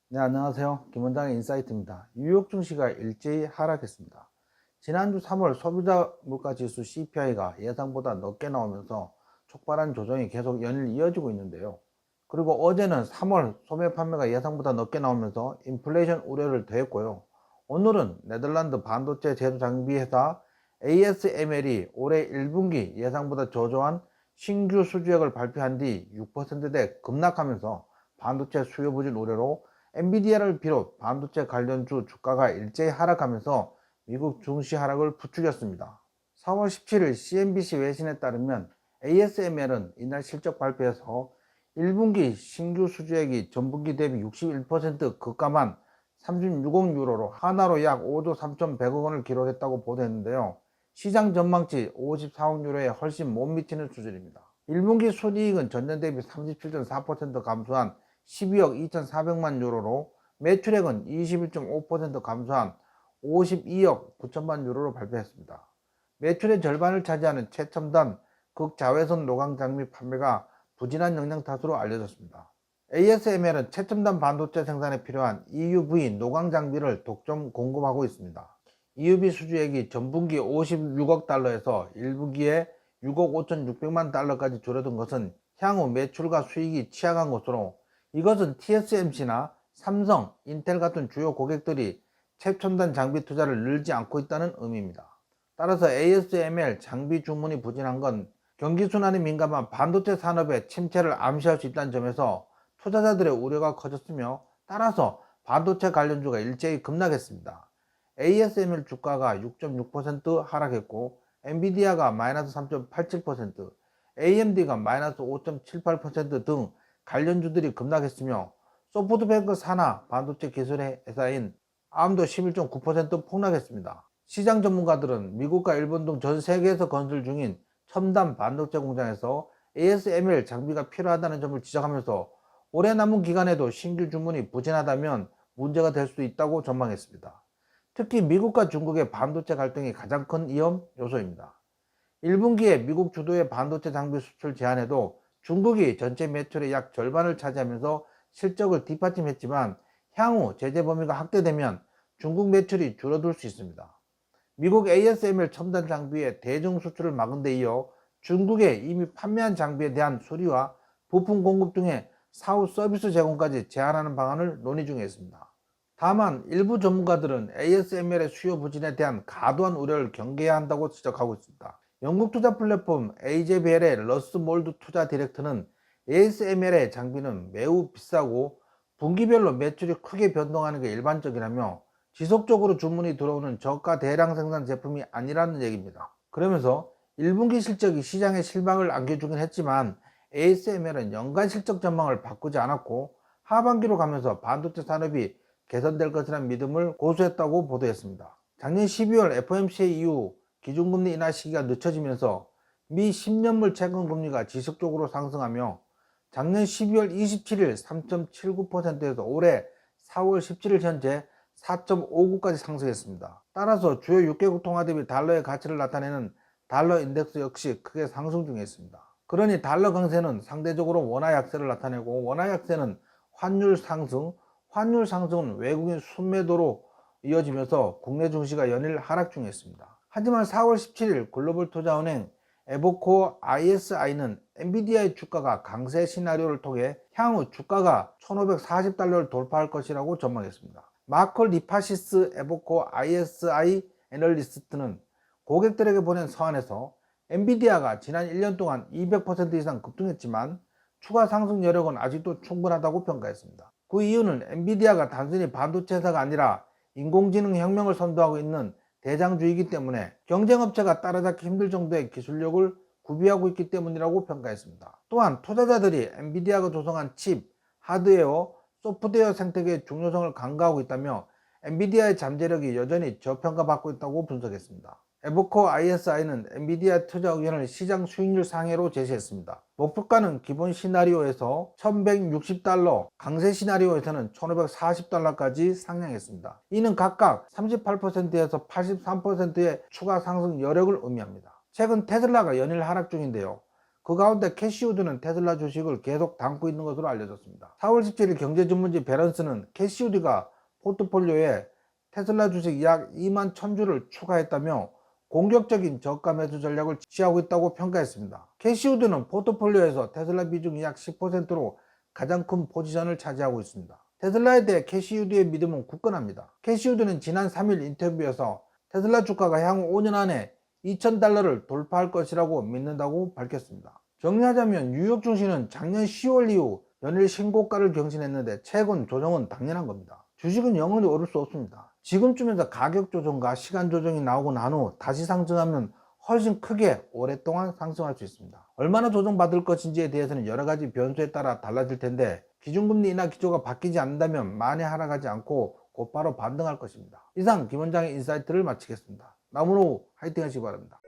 네, 안녕하세요. 김원장의 인사이트입니다. 뉴욕 증시가 일제히 하락했습니다. 지난주 3월 소비자 물가지수 CPI가 예상보다 높게 나오면서 촉발한 조정이 계속 연일 이어지고 있는데요. 그리고 어제는 3월 소매 판매가 예상보다 높게 나오면서 인플레이션 우려를 더했고요. 오늘은 네덜란드 반도체 제조 장비 회사 ASML이 올해 1분기 예상보다 저조한 신규 수주액을 발표한 뒤 6%대 급락하면서 반도체 수요 부진 우려로 엔비디아를 비롯 반도체 관련주 주가가 일제히 하락하면서 미국 증시 하락을 부추겼습니다. 4월 17일 CNBC 외신에 따르면 ASML은 이날 실적 발표에서 1분기 신규 수주액이 전분기 대비 61% 급감한 36억 유로로 하나로 약 5조 3,100억 원을 기록했다고 보도했는데요. 시장 전망치 54억 유로에 훨씬 못 미치는 수준입니다. 1분기 순이익은 전년 대비 37.4% 감소한 12억 2,400만 유로로 매출액은 21.5% 감소한 52억 9천만 유로로 발표했습니다. 매출의 절반을 차지하는 최첨단 극자외선 노광 장비 판매가 부진한 영향 탓으로 알려졌습니다. ASML은 최첨단 반도체 생산에 필요한 EUV 노광 장비를 독점 공급하고 있습니다. EUV 수주액이 전분기 56억 달러에서 1분기에 6억 5,600만 달러까지 줄어든 것은 향후 매출과 수익이 취약한 것으로, 이것은 TSMC나 삼성, 인텔 같은 주요 고객들이 최첨단 장비 투자를 늘지 않고 있다는 의미입니다. 따라서 ASML 장비 주문이 부진한 건 경기 순환에 민감한 반도체 산업의 침체를 암시할 수 있다는 점에서 투자자들의 우려가 커졌으며, 따라서 반도체 관련주가 일제히 급락했습니다. ASML 주가가 6.6% 하락했고, 엔비디아가 마이너스 3.87%, AMD가 마이너스 5.78%등 관련주들이 급락했으며, 소프트뱅크 산하 반도체 기술 회사인 ARM도 11.9% 폭락했습니다. 시장 전문가들은 미국과 일본 등 전 세계에서 건설 중인 첨단 반도체 공장에서 ASML 장비가 필요하다는 점을 지적하면서 올해 남은 기간에도 신규 주문이 부진하다면 문제가 될 수 있다고 전망했습니다. 특히 미국과 중국의 반도체 갈등이 가장 큰 위험 요소입니다. 1분기에 미국 주도의 반도체 장비 수출 제한에도 중국이 전체 매출의 약 절반을 차지하면서 실적을 뒷받침했지만, 향후 제재 범위가 확대되면 중국 매출이 줄어들 수 있습니다. 미국 ASML 첨단 장비의 대중 수출을 막은 데 이어 중국에 이미 판매한 장비에 대한 수리와 부품 공급 등의 사후 서비스 제공까지 제한하는 방안을 논의 중에 있습니다. 다만 일부 전문가들은 ASML의 수요 부진에 대한 과도한 우려를 경계해야 한다고 지적하고 있습니다. 영국 투자 플랫폼 AJBL의 러스 몰드 투자 디렉터는 ASML의 장비는 매우 비싸고 분기별로 매출이 크게 변동하는 게 일반적이라며, 지속적으로 주문이 들어오는 저가 대량 생산 제품이 아니라는 얘기입니다. 그러면서 1분기 실적이 시장에 실망을 안겨주긴 했지만 ASML은 연간 실적 전망을 바꾸지 않았고, 하반기로 가면서 반도체 산업이 개선될 것이라는 믿음을 고수했다고 보도했습니다. 작년 12월 FOMC 이후 기준금리 인하 시기가 늦춰지면서 미 10년물 채권금리가 지속적으로 상승하며 작년 12월 27일 3.79%에서 올해 4월 17일 현재 4.59까지 상승했습니다. 따라서 주요 6개국 통화 대비 달러의 가치를 나타내는 달러 인덱스 역시 크게 상승 중에 있습니다. 그러니 달러 강세는 상대적으로 원화 약세를 나타내고, 원화 약세는 환율 상승, 환율 상승은 외국인 순매도로 이어지면서 국내 증시가 연일 하락 중에 있습니다. 하지만 4월 17일 글로벌 투자은행 에버코어 ISI는 엔비디아의 주가가 강세 시나리오를 통해 향후 주가가 1540달러를 돌파할 것이라고 전망했습니다. 마크 리파시스 에버코어 ISI 애널리스트는 고객들에게 보낸 서한에서 엔비디아가 지난 1년 동안 200% 이상 급등했지만 추가 상승 여력은 아직도 충분하다고 평가했습니다. 그 이유는 엔비디아가 단순히 반도체 회사가 아니라 인공지능 혁명을 선도하고 있는 대장주이기 때문에 경쟁업체가 따라잡기 힘들 정도의 기술력을 구비하고 있기 때문이라고 평가했습니다. 또한 투자자들이 엔비디아가 조성한 칩, 하드웨어, 소프트웨어 생태계의 중요성을 간과하고 있다며 엔비디아의 잠재력이 여전히 저평가받고 있다고 분석했습니다. 에버코어 ISI는 엔비디아 투자 의견을 시장 수익률 상회로 제시했습니다. 목표가는 기본 시나리오에서 1160달러, 강세 시나리오에서는 1540달러까지 상향했습니다. 이는 각각 38%에서 83%의 추가 상승 여력을 의미합니다. 최근 테슬라가 연일 하락 중인데요. 그 가운데 캐시우드는 테슬라 주식을 계속 담고 있는 것으로 알려졌습니다. 4월 17일 경제전문지 배런스는 캐시우드가 포트폴리오에 테슬라 주식 약 2만 1000주를 추가했다며 공격적인 저가 매수 전략을 취하고 있다고 평가했습니다. 캐시우드는 포트폴리오에서 테슬라 비중이 약 10%로 가장 큰 포지션을 차지하고 있습니다. 테슬라에 대해 캐시우드의 믿음은 굳건합니다. 캐시우드는 지난 3일 인터뷰에서 테슬라 주가가 향후 5년 안에 $2000를 돌파할 것이라고 믿는다고 밝혔습니다. 정리하자면 뉴욕 증시는 작년 10월 이후 연일 신고가를 경신했는데 최근 조정은 당연한 겁니다. 주식은 영원히 오를 수 없습니다. 지금쯤에서 가격 조정과 시간 조정이 나오고 난 후 다시 상승하면 훨씬 크게 오랫동안 상승할 수 있습니다. 얼마나 조정받을 것인지에 대해서는 여러 가지 변수에 따라 달라질 텐데 기준금리 인하 기조가 바뀌지 않는다면 많이 하락하지 않고 곧바로 반등할 것입니다. 이상 김 원장의 인사이트를 마치겠습니다. 남은 오후 화이팅 하시기 바랍니다.